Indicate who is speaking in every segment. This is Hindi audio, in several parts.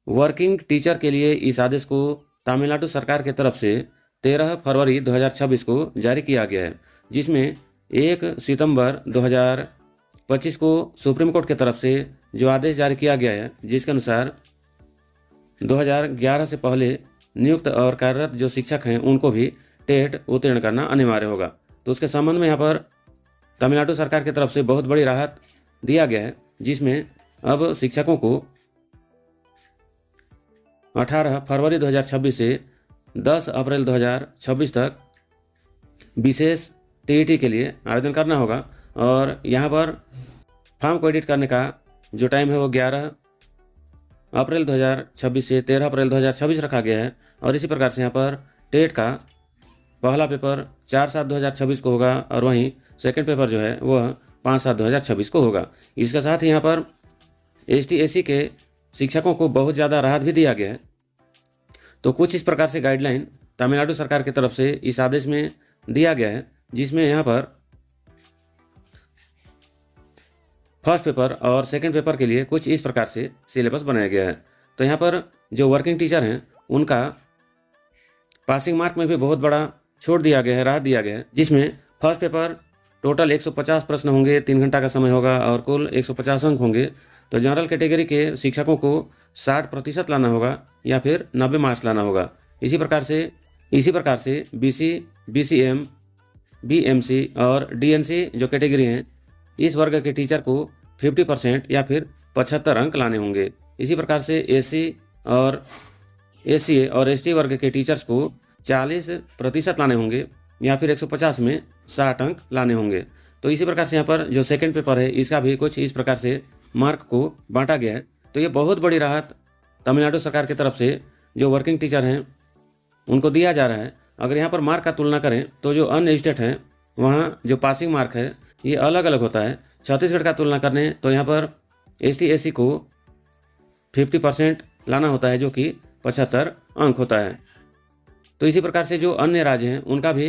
Speaker 1: वर्किंग टीचर के लिए इस आदेश को तमिलनाडु सरकार की तरफ से 13 फरवरी 2026 को जारी किया गया है, जिसमें 1 सितंबर 2025 को सुप्रीम कोर्ट की तरफ से जो आदेश जारी किया गया है, जिसके अनुसार 2011 से पहले नियुक्त और कार्यरत जो शिक्षक हैं उनको भी टेट उत्तीर्ण करना अनिवार्य होगा। तो उसके संबंध में यहाँ पर तमिलनाडु सरकार की तरफ से बहुत बड़ी राहत दिया गया है, जिसमें अब शिक्षकों को 18 फरवरी 2026 से 10 अप्रैल 2026 तक विशेष टीईटी के लिए आवेदन करना होगा। और यहाँ पर फॉर्म को एडिट करने का जो टाइम है वो 11 अप्रैल 2026 से 13 अप्रैल 2026 रखा गया है। और इसी प्रकार से यहाँ पर टेट का पहला पेपर 4/7/2026 को होगा और वहीं सेकंड पेपर जो है वह 5/7/2026 को होगा। इसके साथ ही यहाँ पर ST/SC के शिक्षकों को बहुत ज़्यादा राहत भी दिया गया है। तो कुछ इस प्रकार से गाइडलाइन तमिलनाडु सरकार की तरफ से इस आदेश में दिया गया है, जिसमें यहाँ पर फर्स्ट पेपर और सेकंड पेपर के लिए कुछ इस प्रकार से सिलेबस बनाया गया है। तो यहाँ पर जो वर्किंग टीचर हैं उनका पासिंग मार्क में भी बहुत बड़ा छूट दिया गया है, राहत दिया गया है, जिसमें फर्स्ट पेपर टोटल 150 प्रश्न होंगे, 3 घंटा का समय होगा और कुल 150 अंक होंगे। तो जनरल कैटेगरी के शिक्षकों को 60% लाना होगा या फिर 90 मार्क्स लाना होगा। इसी प्रकार से BC, BCM, BMC और DNC जो कैटेगरी हैं, इस वर्ग के टीचर को 50% या फिर 75 अंक लाने होंगे। इसी प्रकार से SC और SCA और ST वर्ग के टीचर्स को 40% लाने होंगे या फिर 150 में 60 अंक लाने होंगे। तो इसी प्रकार से यहाँ पर जो सेकंड पेपर है इसका भी कुछ इस प्रकार से मार्क को बांटा गया है। तो ये बहुत बड़ी राहत तमिलनाडु सरकार की तरफ से जो वर्किंग टीचर हैं उनको दिया जा रहा है। अगर यहाँ पर मार्क का तुलना करें तो जो अन्य स्टेट हैं वहाँ जो पासिंग मार्क है ये अलग अलग होता है। छत्तीसगढ़ का तुलना करने तो यहाँ पर ST/SC को 50% लाना होता है, जो कि 75 अंक होता है। तो इसी प्रकार से जो अन्य राज्य हैं उनका भी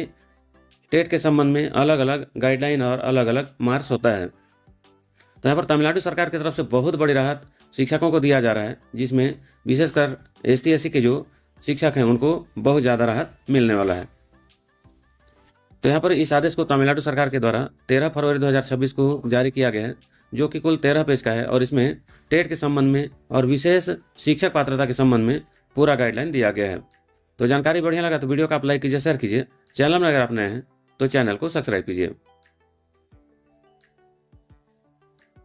Speaker 1: टेट के संबंध में अलग अलग गाइडलाइन और अलग अलग मार्क्स होता है। तो यहाँ पर तमिलनाडु सरकार की तरफ से बहुत बड़ी राहत शिक्षकों को दिया जा रहा है, जिसमें विशेषकर ST/SC के जो शिक्षक हैं उनको बहुत ज़्यादा राहत मिलने वाला है। तो यहाँ पर इस आदेश को तमिलनाडु सरकार के द्वारा 13 फरवरी 2026 को जारी किया गया है, जो कि कुल 13 पेज का है और इसमें टेट के संबंध में और विशेष शिक्षक पात्रता के संबंध में पूरा गाइडलाइन दिया गया है। तो जानकारी बढ़िया लगा तो वीडियो को आप लाइक कीजिए, शेयर कीजिए। चैनल में अगर आप नए हैं तो चैनल को सब्सक्राइब कीजिए।